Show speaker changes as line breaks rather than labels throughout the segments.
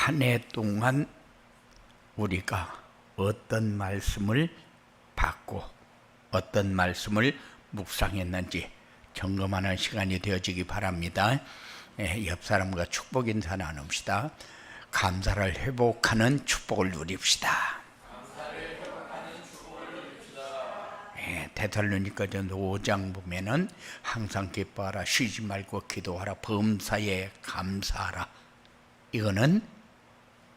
한 해 동안 우리가 어떤 말씀을 받고 어떤 말씀을 묵상했는지 점검하는 시간이 되어지기 바랍니다. 옆 사람과 축복 인사 나눕시다. 감사를 회복하는 축복을 누립시다. 데살로니가전서 5장 보면은 항상 기뻐하라, 쉬지 말고 기도하라, 범사에 감사하라. 이거는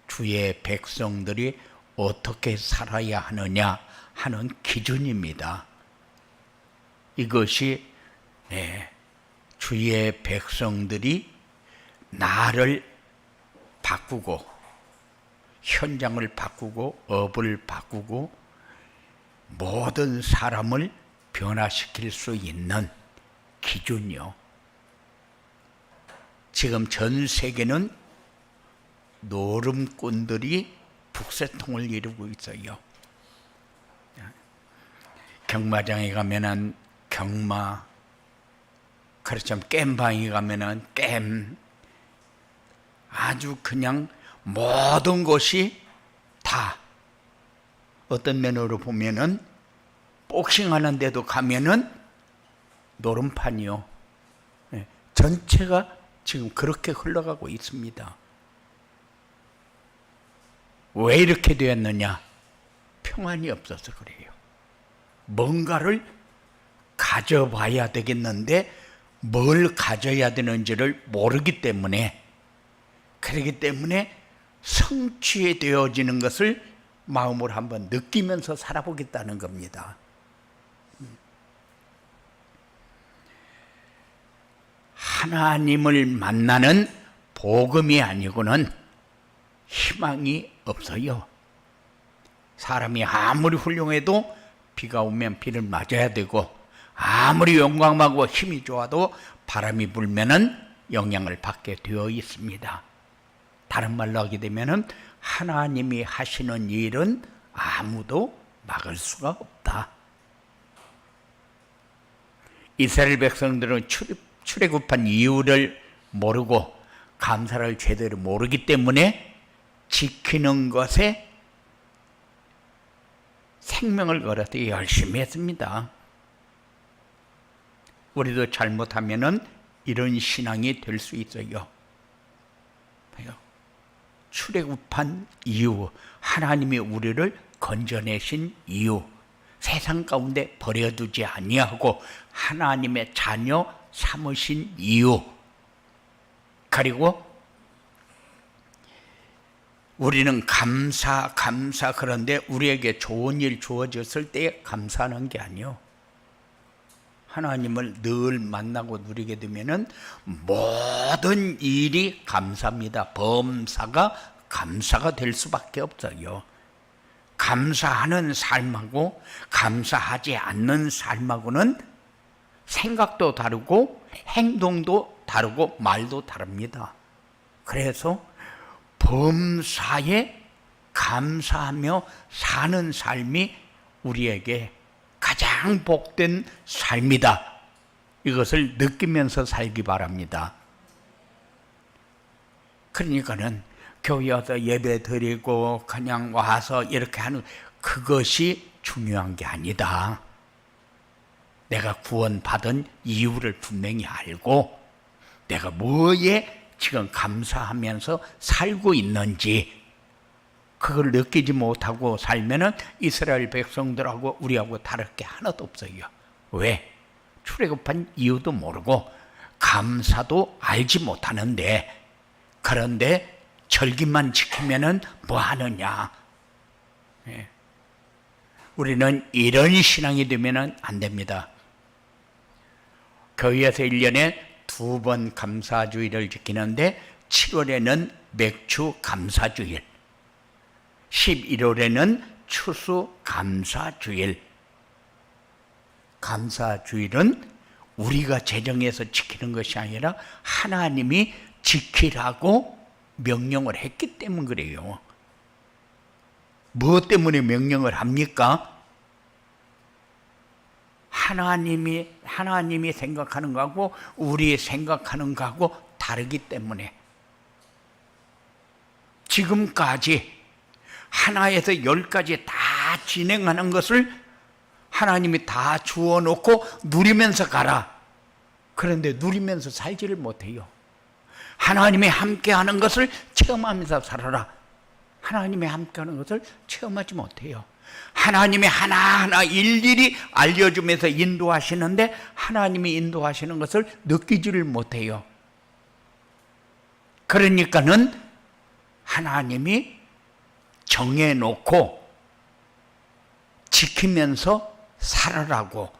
주의 백성들이 어떻게 살아야 하느냐 하는 기준입니다. 이것이 주의 백성들이 나를 바꾸고 현장을 바꾸고 업을 바꾸고 모든 사람을 변화시킬 수 있는 기준이요. 지금 전 세계는 노름꾼들이 북새통을 이루고 있어요. 경마장에 가면은 경마, 그렇지만 겜방에 가면은 겜, 아주 그냥 모든 것이 다 어떤 면으로 보면은 복싱하는 데도 가면은 노름판이요. 전체가 지금 그렇게 흘러가고 있습니다. 왜 이렇게 되었느냐? 평안이 없어서 그래요. 뭔가를 가져봐야 되겠는데 뭘 가져야 되는지를 모르기 때문에, 그렇기 때문에 성취되어지는 것을 마음으로 한번 느끼면서 살아보겠다는 겁니다. 하나님을 만나는 복음이 아니고는 희망이 없어요. 사람이 아무리 훌륭해도 비가 오면 비를 맞아야 되고, 아무리 영광하고 힘이 좋아도 바람이 불면은 영향을 받게 되어 있습니다. 다른 말로 하게 되면은 하나님이 하시는 일은 아무도 막을 수가 없다. 이스라엘 백성들은 출애굽한 이유를 모르고 감사를 제대로 모르기 때문에 지키는 것에 생명을 걸어서 열심히 했습니다. 우리도 잘못하면은 이런 신앙이 될 수 있어요. 출애굽한 이유, 하나님이 우리를 건져내신 이유, 세상 가운데 버려두지 아니하고 하나님의 자녀 삼으신 이유, 그리고 우리는 감사 그런데 우리에게 좋은 일 주어졌을 때 감사하는 게 아니요. 하나님을 늘 만나고 누리게 되면은 모든 일이 감사입니다. 범사가 감사가 될 수밖에 없어요. 감사하는 삶하고 감사하지 않는 삶하고는 생각도 다르고 행동도 다르고 말도 다릅니다. 그래서 범사에 감사하며 사는 삶이 우리에게 가장 복된 삶이다. 이것을 느끼면서 살기 바랍니다. 그러니까는 교회 와서 예배 드리고 그냥 와서 이렇게 하는 그것이 중요한 게 아니다. 내가 구원받은 이유를 분명히 알고 내가 뭐에 지금 감사하면서 살고 있는지 그걸 느끼지 못하고 살면은 이스라엘 백성들하고 우리하고 다를 게 하나도 없어요. 왜? 출애굽한 이유도 모르고 감사도 알지 못하는데, 그런데 절기만 지키면은 뭐 하느냐? 우리는 이런 신앙이 되면은 안 됩니다. 교회에서 1년에 2번 감사주일을 지키는데 7월에는 맥주 감사주일, 11월에는 추수 감사주일. 감사주일은 우리가 제정해서 지키는 것이 아니라 하나님이 지키라고 명령을 했기 때문에 그래요. 무엇 때문에 명령을 합니까? 하나님이 생각하는 거하고 우리 생각하는 거하고 다르기 때문에. 지금까지 하나에서 10까지 다 진행하는 것을 하나님이 다 주어 놓고 누리면서 가라. 그런데 누리면서 살지를 못해요. 하나님이 함께하는 것을 체험하면서 살아라. 하나님이 함께하는 것을 체험하지 못해요. 하나님이 하나하나 일일이 알려주면서 인도하시는데 하나님이 인도하시는 것을 느끼지를 못해요. 그러니까는 하나님이 정해놓고 지키면서 살아라고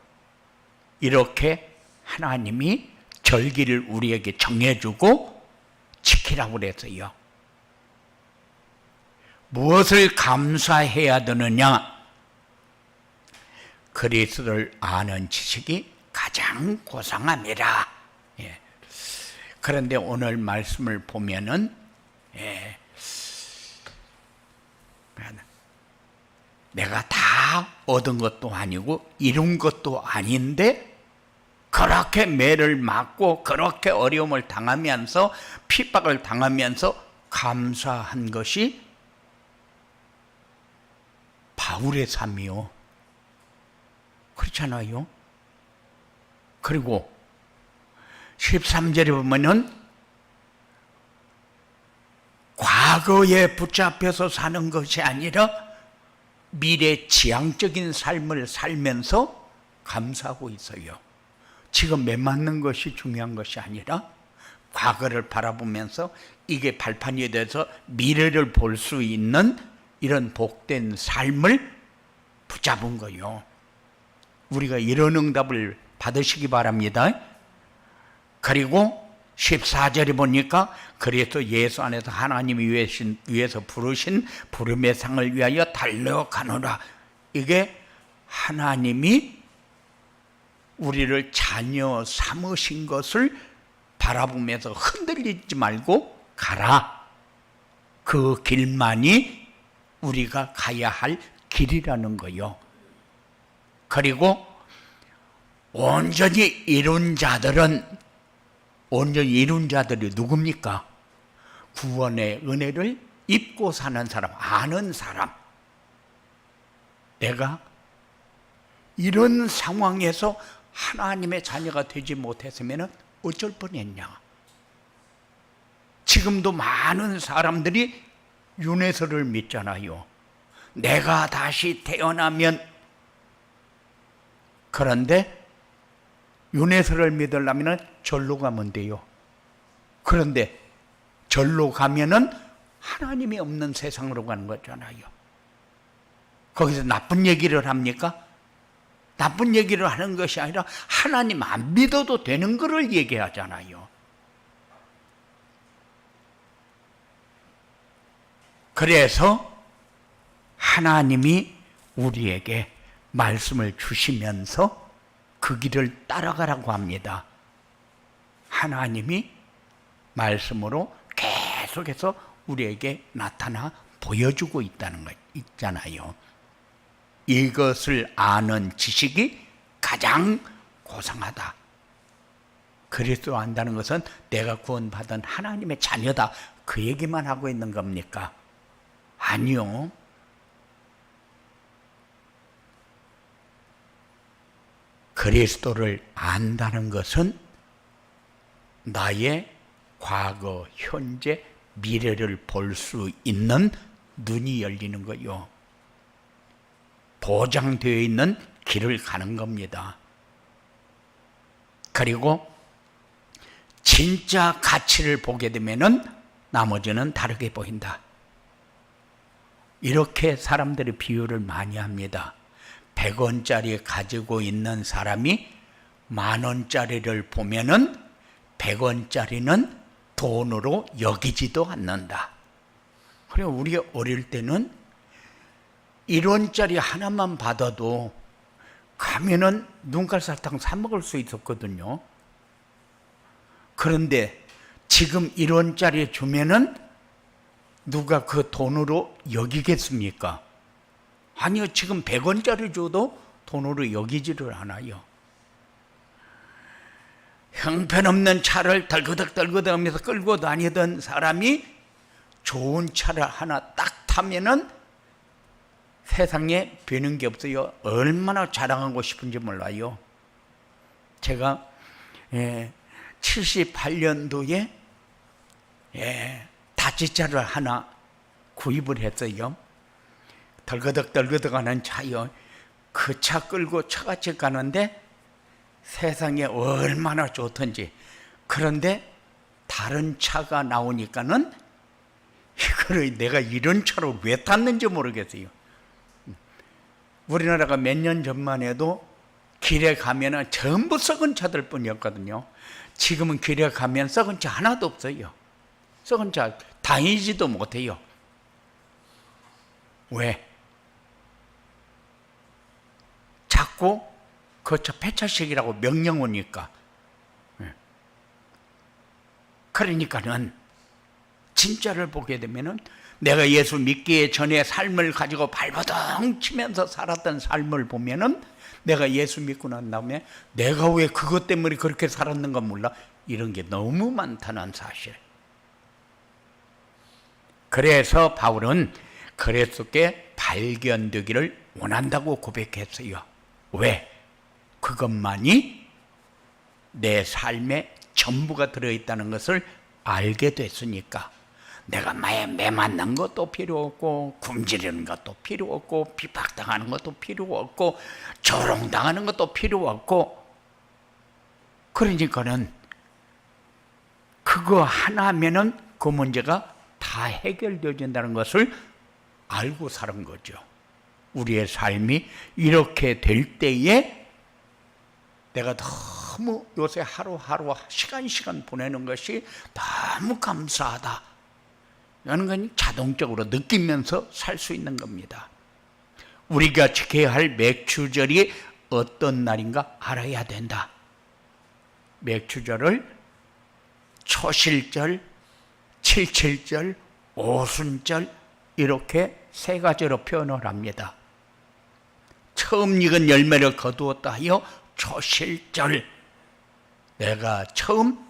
이렇게 하나님이 절기를 우리에게 정해주고 지키라고 그랬어요. 무엇을 감사해야 되느냐? 그리스도를 아는 지식이 가장 고상함이라. 예. 그런데 오늘 말씀을 보면은 내가 다 얻은 것도 아니고 이룬 것도 아닌데 그렇게 매를 맞고 그렇게 어려움을 당하면서 핍박을 당하면서 감사한 것이 바울의 삶이요. 그렇잖아요. 그리고 13절에 보면은 과거에 붙잡혀서 사는 것이 아니라 미래 지향적인 삶을 살면서 감사하고 있어요. 지금 매 맞는 것이 중요한 것이 아니라 과거를 바라보면서 이게 발판이 돼서 미래를 볼 수 있는 이런 복된 삶을 붙잡은 거요. 우리가 이런 응답을 받으시기 바랍니다. 그리고 14절에 보니까 그래서 예수 안에서 하나님이 위해서 부르신 부름의 상을 위하여 달려가노라. 이게 하나님이 우리를 자녀 삼으신 것을 바라보면서 흔들리지 말고 가라. 그 길만이 우리가 가야 할 길이라는 거요. 그리고 온전히 이룬 자들이 누굽니까? 구원의 은혜를 입고 사는 사람, 아는 사람. 내가 이런 상황에서 하나님의 자녀가 되지 못했으면 어쩔 뻔했냐? 지금도 많은 사람들이 윤회설을 믿잖아요. 내가 다시 태어나면. 그런데 윤회설을 믿으려면 절로 가면 돼요. 그런데 절로 가면은 하나님이 없는 세상으로 가는 거잖아요. 거기서 나쁜 얘기를 합니까? 나쁜 얘기를 하는 것이 아니라 하나님 안 믿어도 되는 거를 얘기하잖아요. 그래서 하나님이 우리에게 말씀을 주시면서 그 길을 따라가라고 합니다. 하나님이 말씀으로 계속해서 우리에게 나타나 보여주고 있다는 것 있잖아요. 이것을 아는 지식이 가장 고상하다. 그리스도 안다는 것은 내가 구원받은 하나님의 자녀다. 그 얘기만 하고 있는 겁니까? 아니요. 그리스도를 안다는 것은 나의 과거, 현재, 미래를 볼 수 있는 눈이 열리는 거요. 보장되어 있는 길을 가는 겁니다. 그리고 진짜 가치를 보게 되면은 나머지는 다르게 보인다. 이렇게 사람들이 비유를 많이 합니다. 100원짜리 가지고 있는 사람이 10,000원짜리를 보면은 100원짜리는 돈으로 여기지도 않는다. 그래, 우리가 어릴 때는 1원짜리 하나만 받아도 가면은 눈깔사탕 사 먹을 수 있었거든요. 그런데 지금 1원짜리 주면은 누가 그 돈으로 여기겠습니까? 아니요, 지금 100원짜리 줘도 돈으로 여기지를 않아요. 형편없는 차를 덜그덕 하면서 끌고 다니던 사람이 좋은 차를 하나 딱 타면은 세상에 뵈는 게 없어요. 얼마나 자랑하고 싶은지 몰라요. 제가 78년도에 다지차를 하나 구입을 했어요. 덜거덕 하는 차요. 그 차 끌고 처갓집 가는데 세상에 얼마나 좋던지. 그런데 다른 차가 나오니까는 이거를 내가 이런 차로 왜 탔는지 모르겠어요. 우리나라가 몇 년 전만 해도 길에 가면은 전부 썩은 차들 뿐이었거든요. 지금은 길에 가면 썩은 차 하나도 없어요. 썩은 차 다니지도 못해요. 왜? 자꾸 그 차 폐차식이라고 명령 오니까. 그러니까는 진짜를 보게 되면은 내가 예수 믿기 전에 삶을 가지고 발버둥 치면서 살았던 삶을 보면은 내가 예수 믿고 난 다음에 내가 왜 그것 때문에 그렇게 살았는가 몰라. 이런 게 너무 많다는 사실. 그래서 바울은 그리스도께 발견되기를 원한다고 고백했어요. 왜? 그것만이 내 삶의 전부가 들어있다는 것을 알게 됐으니까. 내가 매 맞는 것도 필요 없고, 굶주리는 것도 필요 없고, 핍박당하는 것도 필요 없고, 조롱당하는 것도 필요 없고. 그러니까는 그거 하나면은 그 문제가 다 해결되어진다는 것을 알고 사는 거죠. 우리의 삶이 이렇게 될 때에 내가 너무 요새 하루하루 시간 보내는 것이 너무 감사하다. 이런 건 자동적으로 느끼면서 살 수 있는 겁니다. 우리가 지켜야 할 맥추절이 어떤 날인가 알아야 된다. 맥추절을 초실절, 칠칠절, 오순절 이렇게 세 가지로 표현을 합니다. 처음 익은 열매를 거두었다 하여 초실절, 내가 처음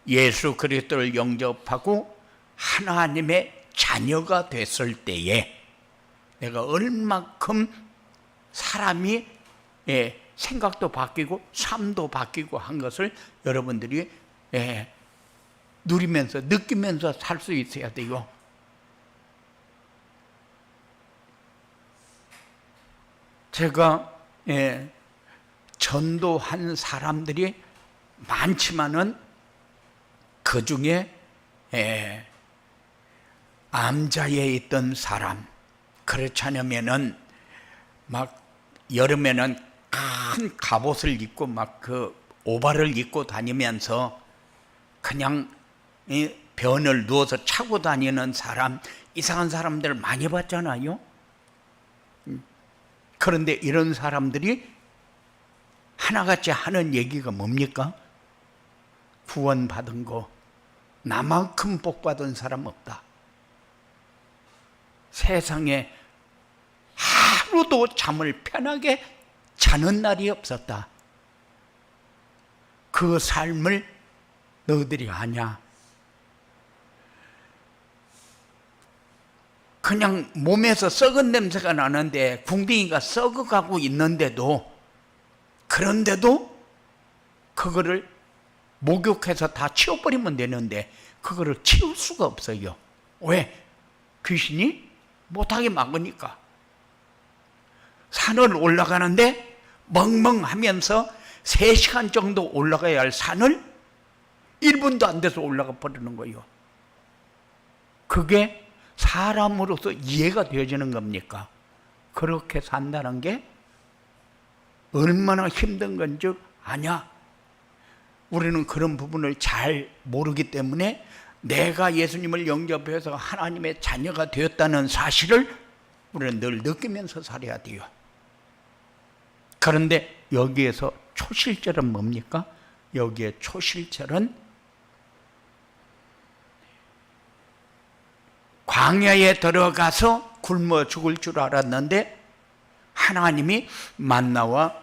예수 그리스도를 영접하고 하나님의 자녀가 됐을 때에 내가 얼마큼 사람이 생각도 바뀌고 삶도 바뀌고 한 것을 여러분들이 누리면서 느끼면서 살 수 있어야 돼요. 제가 전도한 사람들이 많지만은 그 중에 암자에 있던 사람, 그렇지 않으면은 막 여름에는 큰 갑옷을 입고 막 그 오발을 입고 다니면서 그냥 변을 누워서 차고 다니는 사람, 이상한 사람들 많이 봤잖아요. 그런데 이런 사람들이 하나같이 하는 얘기가 뭡니까? 구원받은 거 나만큼 복받은 사람 없다. 세상에 하루도 잠을 편하게 자는 날이 없었다. 그 삶을 너희들이 아냐? 그냥 몸에서 썩은 냄새가 나는데 궁둥이가 썩어가고 있는데도, 그런데도 그거를 목욕해서 다 치워버리면 되는데 그거를 치울 수가 없어요. 왜? 귀신이 못하게 막으니까. 산을 올라가는데 멍멍하면서 3시간 정도 올라가야 할 산을 1분도 안 돼서 올라가 버리는 거예요. 그게 사람으로서 이해가 되어지는 겁니까? 그렇게 산다는 게 얼마나 힘든 건지 아냐? 우리는 그런 부분을 잘 모르기 때문에 내가 예수님을 영접해서 하나님의 자녀가 되었다는 사실을 우리는 늘 느끼면서 살아야 돼요. 그런데 여기에서 초실절은 뭡니까? 여기에 초실절은 광야에 들어가서 굶어 죽을 줄 알았는데 하나님이 만나와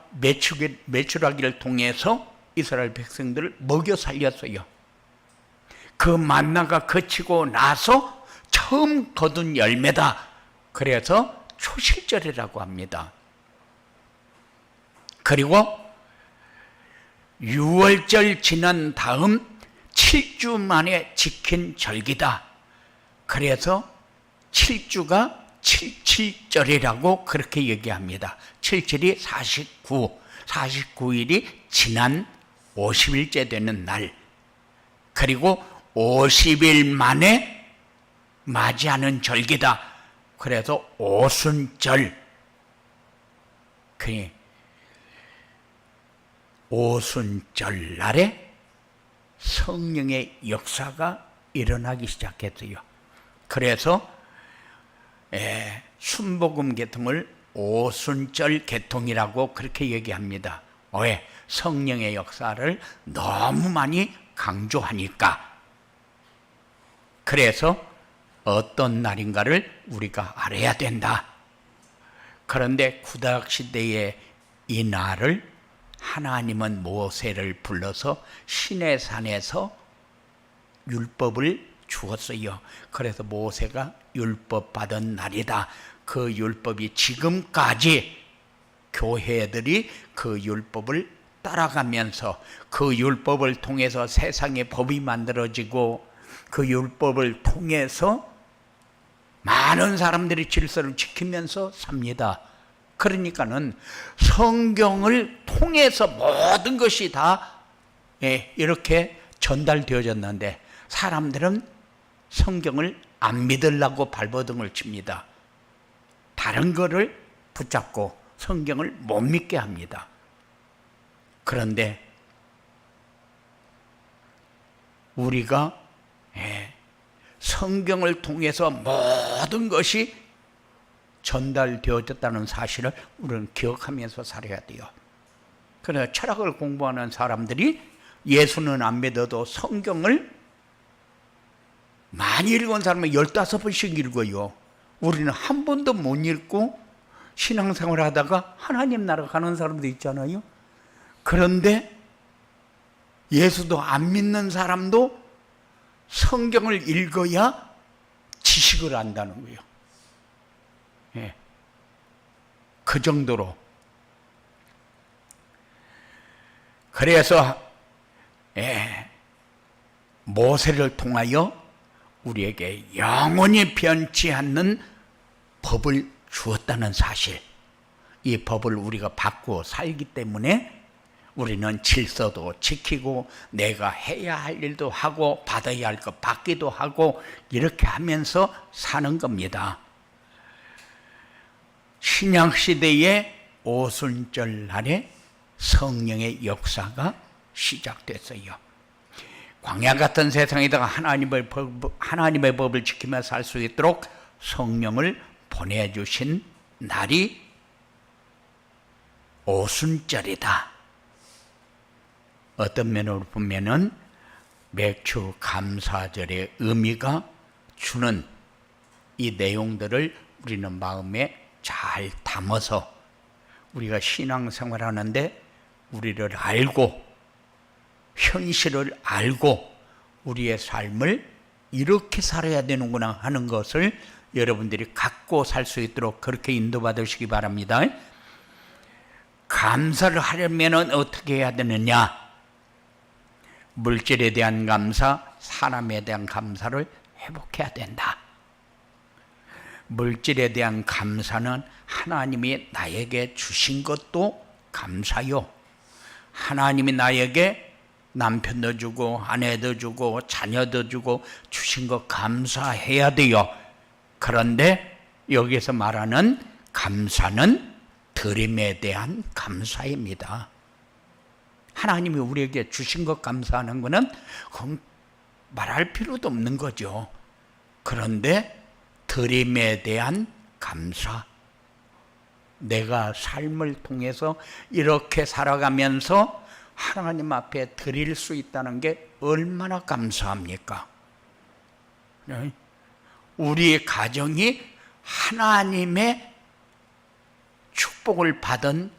메추라기를 통해서 이스라엘 백성들을 먹여 살렸어요. 그 그 만나가 그치고 나서 처음 거둔 열매다. 그래서 초실절이라고 합니다. 그리고 6월절 지난 다음 7주 만에 지킨 절기다. 그래서 7주가 77절이라고 그렇게 얘기합니다. 77이 49, 49일이 지난 50일째 되는 날. 그리고 50일 만에 맞이하는 절기다. 그래서 오순절. 그 오순절 날에 성령의 역사가 일어나기 시작했어요. 그래서 순복음 계통을 오순절 계통이라고 그렇게 얘기합니다. 왜? 성령의 역사를 너무 많이 강조하니까. 그래서 어떤 날인가를 우리가 알아야 된다. 그런데 구약시대의 이 날을 하나님은 모세를 불러서 시내산에서 율법을 주었어요. 그래서 모세가 율법 받은 날이다. 그 율법이 지금까지 교회들이 그 율법을 따라가면서 그 율법을 통해서 세상의 법이 만들어지고 그 율법을 통해서 많은 사람들이 질서를 지키면서 삽니다. 그러니까는 성경을 통해서 모든 것이 다 이렇게 전달되어졌는데 사람들은 성경을 안 믿으려고 발버둥을 칩니다. 다른 거를 붙잡고 성경을 못 믿게 합니다. 그런데 우리가 성경을 통해서 모든 것이 전달되어졌다는 사실을 우리는 기억하면서 살아야 돼요. 그래서 철학을 공부하는 사람들이 예수는 안 믿어도 성경을 많이 읽은 사람은 15번씩 읽어요. 우리는 한 번도 못 읽고 신앙생활 하다가 하나님 나라 가는 사람도 있잖아요. 그런데 예수도 안 믿는 사람도 성경을 읽어야 지식을 안다는 거예요. 그 정도로. 그래서 모세를 통하여 우리에게 영원히 변치 않는 법을 주었다는 사실, 이 법을 우리가 받고 살기 때문에 우리는 질서도 지키고 내가 해야 할 일도 하고 받아야 할 것 받기도 하고 이렇게 하면서 사는 겁니다. 신약시대의 오순절 날에 성령의 역사가 시작됐어요. 광야 같은 세상에다가 하나님의 법을 지키며 살 수 있도록 성령을 보내주신 날이 오순절이다. 어떤 면으로 보면은 맥주 감사절의 의미가 주는 이 내용들을 우리는 마음에 잘 담아서 우리가 신앙생활하는데 우리를 알고 현실을 알고 우리의 삶을 이렇게 살아야 되는구나 하는 것을 여러분들이 갖고 살 수 있도록 그렇게 인도받으시기 바랍니다. 감사를 하려면 어떻게 해야 되느냐? 물질에 대한 감사, 사람에 대한 감사를 회복해야 된다. 물질에 대한 감사는 하나님이 나에게 주신 것도 감사요. 하나님이 나에게 남편도 주고 아내도 주고 자녀도 주고 주신 것 감사해야 돼요. 그런데 여기서 말하는 감사는 드림에 대한 감사입니다. 하나님이 우리에게 주신 것 감사하는 것은 말할 필요도 없는 거죠. 그런데 드림에 대한 감사, 내가 삶을 통해서 이렇게 살아가면서 하나님 앞에 드릴 수 있다는 게 얼마나 감사합니까? 우리 가정이 하나님의 축복을 받은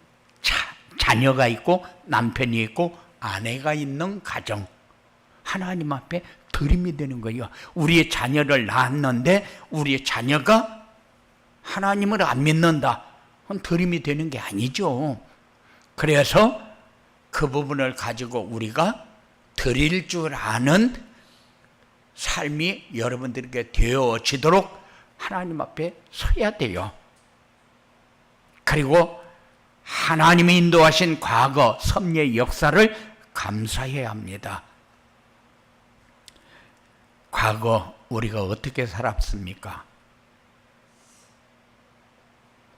자녀가 있고 남편이 있고 아내가 있는 가정, 하나님 앞에 드림이 되는 거예요. 우리의 자녀를 낳았는데 우리의 자녀가 하나님을 안 믿는다. 그건 드림이 되는 게 아니죠. 그래서 그 부분을 가지고 우리가 드릴 줄 아는 삶이 여러분들에게 되어지도록 하나님 앞에 서야 돼요. 그리고 하나님이 인도하신 과거 섭리의 역사를 감사해야 합니다. 과거 우리가 어떻게 살았습니까?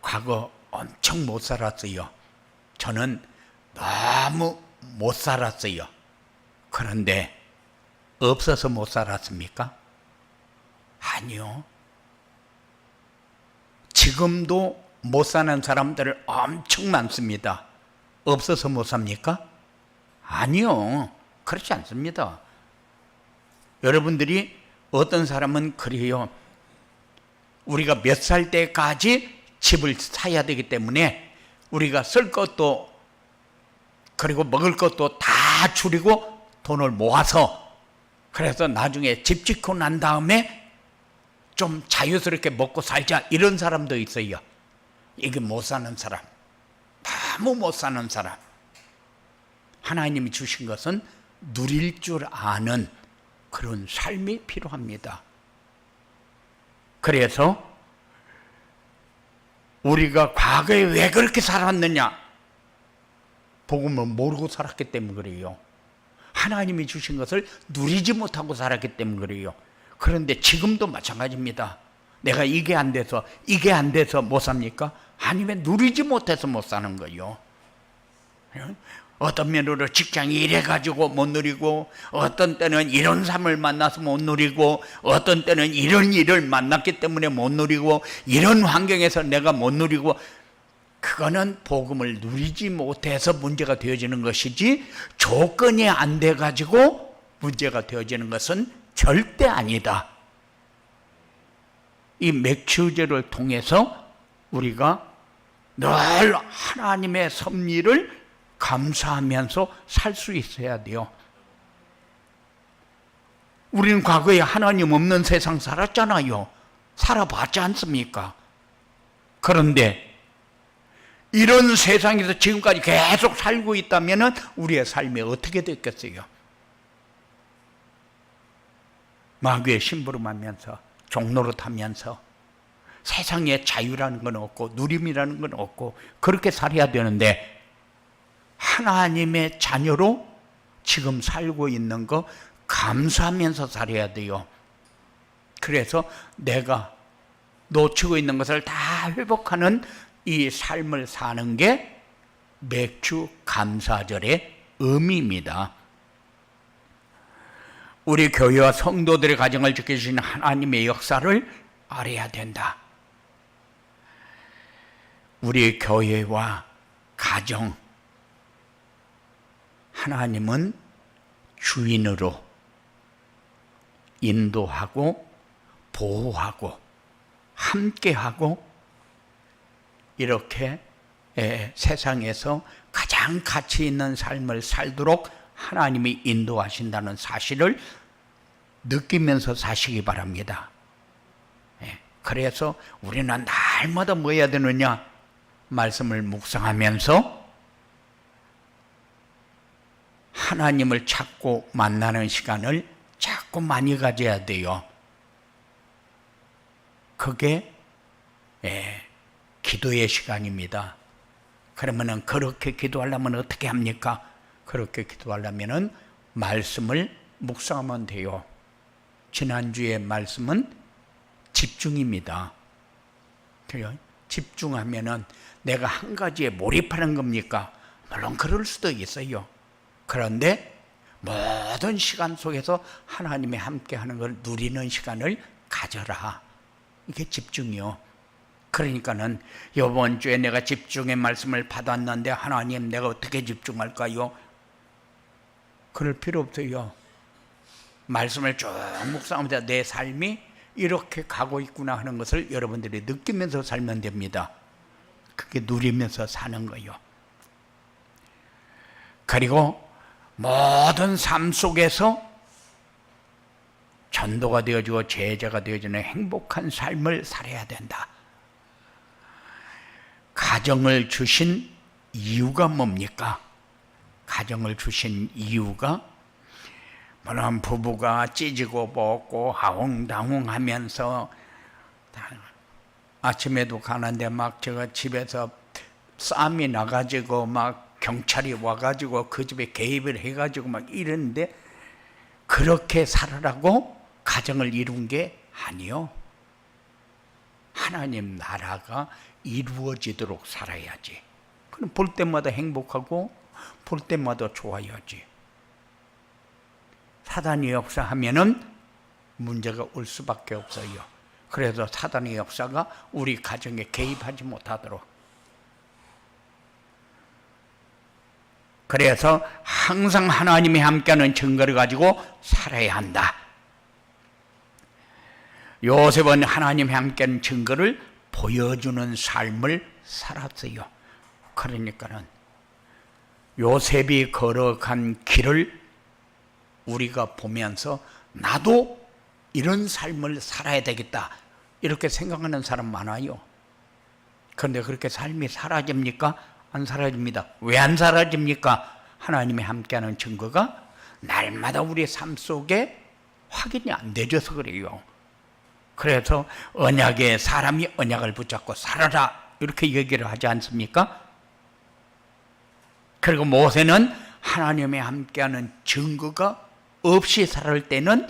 과거 엄청 못 살았어요. 저는 너무 못 살았어요. 그런데 없어서 못 살았습니까? 아니요. 지금도 못 사는 사람들 엄청 많습니다. 없어서 못 삽니까? 아니요. 그렇지 않습니다. 여러분들이 어떤 사람은 그래요. 우리가 몇 살 때까지 집을 사야 되기 때문에 우리가 쓸 것도 그리고 먹을 것도 다 줄이고 돈을 모아서 그래서 나중에 집 짓고 난 다음에 좀 자유스럽게 먹고 살자 이런 사람도 있어요. 이게 못 사는 사람, 너무 못 사는 사람. 하나님이 주신 것은 누릴 줄 아는 그런 삶이 필요합니다. 그래서 우리가 과거에 왜 그렇게 살았느냐? 복음을 모르고 살았기 때문에 그래요. 하나님이 주신 것을 누리지 못하고 살았기 때문에 그래요. 그런데 지금도 마찬가지입니다. 내가 이게 안 돼서 못 삽니까? 아니면 누리지 못해서 못 사는 거예요. 어떤 면으로 직장이 이래가지고 못 누리고, 어떤 때는 이런 삶을 만나서 못 누리고, 어떤 때는 이런 일을 만났기 때문에 못 누리고, 이런 환경에서 내가 못 누리고, 그거는 복음을 누리지 못해서 문제가 되어지는 것이지 조건이 안 돼가지고 문제가 되어지는 것은 절대 아니다. 이 맥추제를 통해서 우리가 늘 하나님의 섭리를 감사하면서 살 수 있어야 돼요. 우리는 과거에 하나님 없는 세상 살았잖아요. 살아봤지 않습니까? 그런데 이런 세상에서 지금까지 계속 살고 있다면 우리의 삶이 어떻게 됐겠어요? 마귀의 심부름하면서 종노릇하면서 세상에 자유라는 건 없고 누림이라는 건 없고 그렇게 살아야 되는데 하나님의 자녀로 지금 살고 있는 거 감사하면서 살아야 돼요. 그래서 내가 놓치고 있는 것을 다 회복하는 이 삶을 사는 게 맥주 감사절의 의미입니다. 우리 교회와 성도들의 가정을 지켜주시는 하나님의 역사를 알아야 된다. 우리 교회와 가정, 하나님은 주인으로 인도하고 보호하고 함께하고 이렇게 세상에서 가장 가치 있는 삶을 살도록 하나님이 인도하신다는 사실을 느끼면서 사시기 바랍니다. 그래서 우리는 날마다 뭐 해야 되느냐? 말씀을 묵상하면서 하나님을 찾고 만나는 시간을 자꾸 많이 가져야 돼요. 그게 기도의 시간입니다. 그러면은 그렇게 기도하려면 어떻게 합니까? 그렇게 기도하려면은 말씀을 묵상하면 돼요. 지난주의 말씀은 집중입니다. 그래요? 집중하면은 내가 한 가지에 몰입하는 겁니까? 물론 그럴 수도 있어요. 그런데 모든 시간 속에서 하나님이 함께하는 걸 누리는 시간을 가져라. 이게 집중이요. 그러니까는 이번 주에 내가 집중의 말씀을 받았는데 하나님 내가 어떻게 집중할까요? 그럴 필요 없어요. 말씀을 쭉 묵상하면서 내 삶이 이렇게 가고 있구나 하는 것을 여러분들이 느끼면서 살면 됩니다. 그게 누리면서 사는 거예요. 그리고 모든 삶 속에서 전도가 되어주고 제자가 되어주는 행복한 삶을 살아야 된다. 가정을 주신 이유가 뭡니까? 가정을 주신 이유가 물론 부부가 찌지고 볶고 하웅다웅하면서 아침에도 가는데 막 제가 집에서 싸움이 나가지고 막 경찰이 와가지고 그 집에 개입을 해가지고 막 이러는데 그렇게 살아라고 가정을 이룬 게 아니요. 하나님 나라가 이루어지도록 살아야지. 그럼 볼 때마다 행복하고 볼 때마다 좋아야지. 사단의 역사하면은 문제가 올 수밖에 없어요. 그래서 사단의 역사가 우리 가정에 개입하지 못하도록. 그래서 항상 하나님이 함께하는 증거를 가지고 살아야 한다. 요셉은 하나님이 함께하는 증거를 보여주는 삶을 살았어요. 그러니까는 요셉이 걸어간 길을 우리가 보면서 나도 이런 삶을 살아야 되겠다 이렇게 생각하는 사람 많아요. 그런데 그렇게 삶이 사라집니까? 안 사라집니다. 왜 안 사라집니까? 하나님이 함께하는 증거가 날마다 우리의 삶 속에 확인이 안 되져서 그래요. 그래서 언약에 사람이 언약을 붙잡고 살아라 이렇게 얘기를 하지 않습니까? 그리고 모세는 하나님이 함께하는 증거가 없이 살을 때는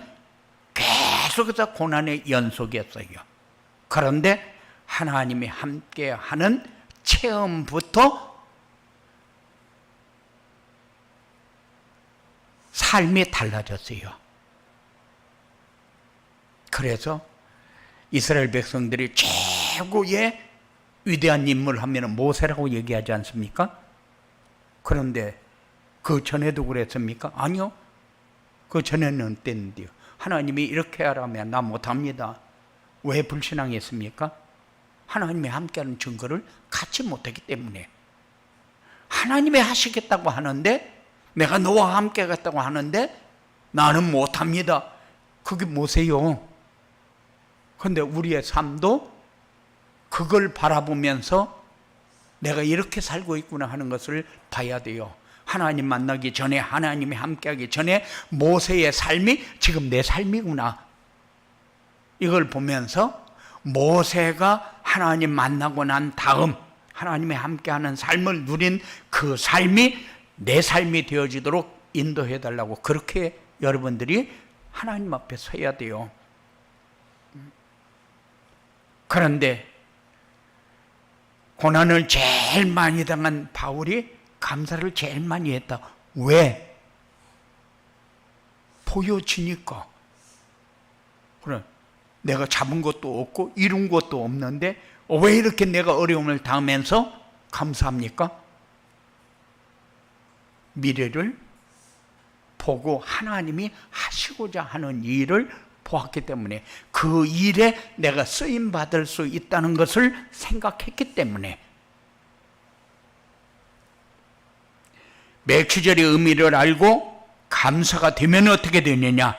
계속해서 고난의 연속이었어요. 그런데 하나님이 함께하는 체험부터 삶이 달라졌어요. 그래서 이스라엘 백성들이 최고의 위대한 인물 하면 모세라고 얘기하지 않습니까? 그런데 그 전에도 그랬습니까? 아니요. 그 전에는 어땠는데요? 하나님이 이렇게 하라면 나 못합니다. 왜 불신앙했습니까? 하나님이 함께하는 증거를 갖지 못하기 때문에. 하나님이 하시겠다고 하는데 내가 너와 함께 하겠다고 하는데 나는 못합니다. 그게 뭐세요? 그런데 우리의 삶도 그걸 바라보면서 내가 이렇게 살고 있구나 하는 것을 봐야 돼요. 하나님 만나기 전에, 하나님이 함께하기 전에 모세의 삶이 지금 내 삶이구나. 이걸 보면서 모세가 하나님 만나고 난 다음 하나님이 함께하는 삶을 누린 그 삶이 내 삶이 되어지도록 인도해달라고 그렇게 여러분들이 하나님 앞에 서야 돼요. 그런데 고난을 제일 많이 당한 바울이 감사를 제일 많이 했다. 왜? 보여지니까. 그래, 내가 잡은 것도 없고 이룬 것도 없는데 왜 이렇게 내가 어려움을 당하면서 감사합니까? 미래를 보고 하나님이 하시고자 하는 일을 보았기 때문에 그 일에 내가 쓰임받을 수 있다는 것을 생각했기 때문에 매취절의 의미를 알고 감사가 되면 어떻게 되느냐?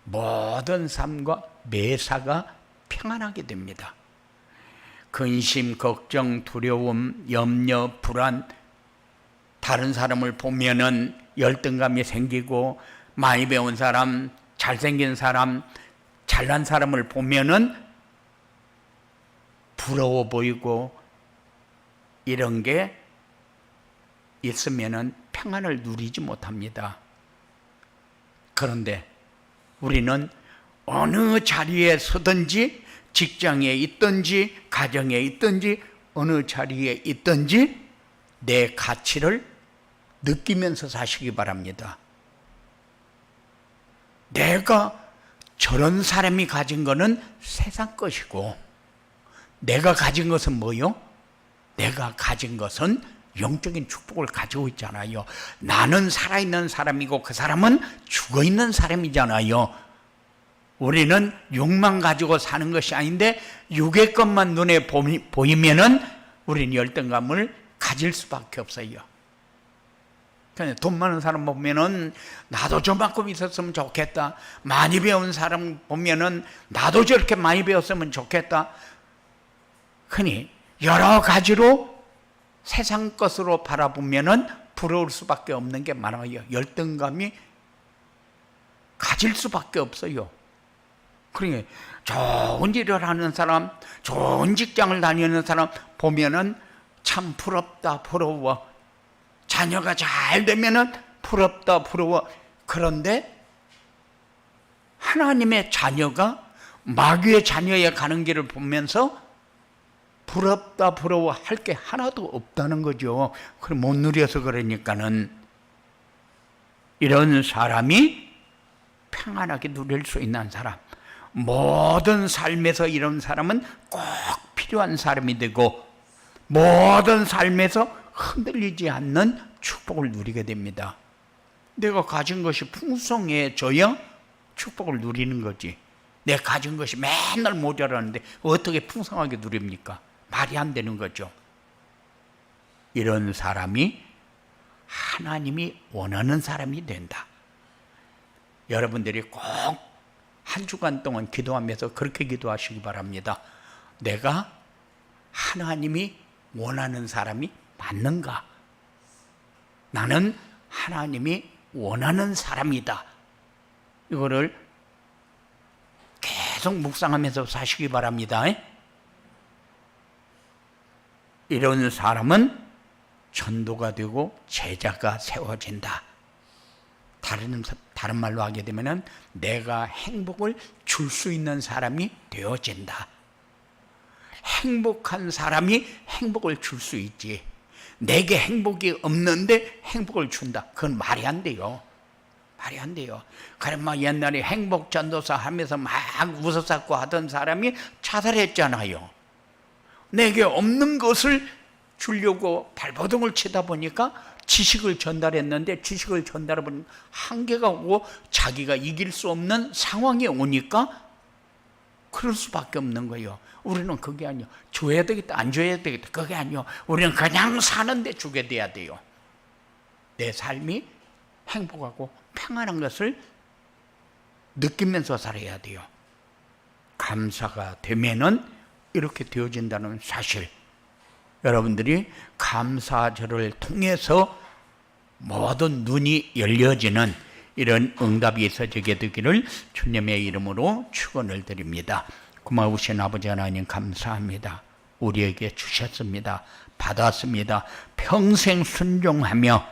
모든 삶과 매사가 평안하게 됩니다. 근심, 걱정, 두려움, 염려, 불안, 다른 사람을 보면은 열등감이 생기고 많이 배운 사람, 잘생긴 사람, 잘난 사람을 보면은 부러워 보이고 이런 게 있으면은 평안을 누리지 못합니다. 그런데 우리는 어느 자리에 서든지 직장에 있든지 가정에 있든지 어느 자리에 있든지 내 가치를 느끼면서 사시기 바랍니다. 내가 저런 사람이 가진 것은 세상 것이고 내가 가진 것은 뭐요? 내가 가진 것은 영적인 축복을 가지고 있잖아요. 나는 살아있는 사람이고 그 사람은 죽어있는 사람이잖아요. 우리는 육만 가지고 사는 것이 아닌데 육의 것만 눈에 보이면은 우리는 열등감을 가질 수밖에 없어요. 그냥 돈 많은 사람 보면은 나도 저만큼 있었으면 좋겠다. 많이 배운 사람 보면은 나도 저렇게 많이 배웠으면 좋겠다. 흔히 여러 가지로 세상 것으로 바라보면은 부러울 수밖에 없는 게 많아요. 열등감이 가질 수밖에 없어요. 그러니까 좋은 일을 하는 사람, 좋은 직장을 다니는 사람 보면은 참 부럽다, 부러워. 자녀가 잘 되면은 부럽다, 부러워. 그런데 하나님의 자녀가 마귀의 자녀에 가는 길을 보면서 부럽다, 부러워 할 게 하나도 없다는 거죠. 그럼 못 누려서 그러니까는 이런 사람이 평안하게 누릴 수 있는 사람, 모든 삶에서 이런 사람은 꼭 필요한 사람이 되고 모든 삶에서 흔들리지 않는 축복을 누리게 됩니다. 내가 가진 것이 풍성해져야 축복을 누리는 거지. 내가 가진 것이 맨날 모자라는데 어떻게 풍성하게 누립니까? 말이 안 되는 거죠. 이런 사람이 하나님이 원하는 사람이 된다. 여러분들이 꼭 한 주간 동안 기도하면서 그렇게 기도하시기 바랍니다. 내가 하나님이 원하는 사람이 맞는가? 나는 하나님이 원하는 사람이다. 이거를 계속 묵상하면서 사시기 바랍니다. 이런 사람은 전도가 되고 제자가 세워진다. 다른 말로 하게 되면 내가 행복을 줄 수 있는 사람이 되어진다. 행복한 사람이 행복을 줄 수 있지. 내게 행복이 없는데 행복을 준다. 그건 말이 안 돼요. 말이 안 돼요. 그럼 막 옛날에 행복 전도사 하면서 막 웃어쌌고 하던 사람이 자살했잖아요. 내게 없는 것을 주려고 발버둥을 치다 보니까 지식을 전달했는데 지식을 전달해보니 한계가 오고 자기가 이길 수 없는 상황이 오니까 그럴 수밖에 없는 거예요. 우리는 그게 아니요. 줘야 되겠다, 안 줘야 되겠다. 그게 아니요. 우리는 그냥 사는데 주게 돼야 돼요. 내 삶이 행복하고 평안한 것을 느끼면서 살아야 돼요. 감사가 되면은 이렇게 되어진다는 사실. 여러분들이 감사절을 통해서 모든 눈이 열려지는 이런 응답이 있어지게 되기를 주님의 이름으로 축원을 드립니다. 고마우신 아버지 하나님 감사합니다. 우리에게 주셨습니다. 받았습니다. 평생 순종하며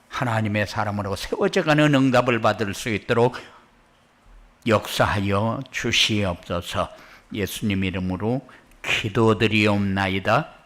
하나님의 사람으로 세워져가는 응답을 받을 수 있도록 역사하여 주시옵소서. 예수님 이름으로 기도드리옵나이다.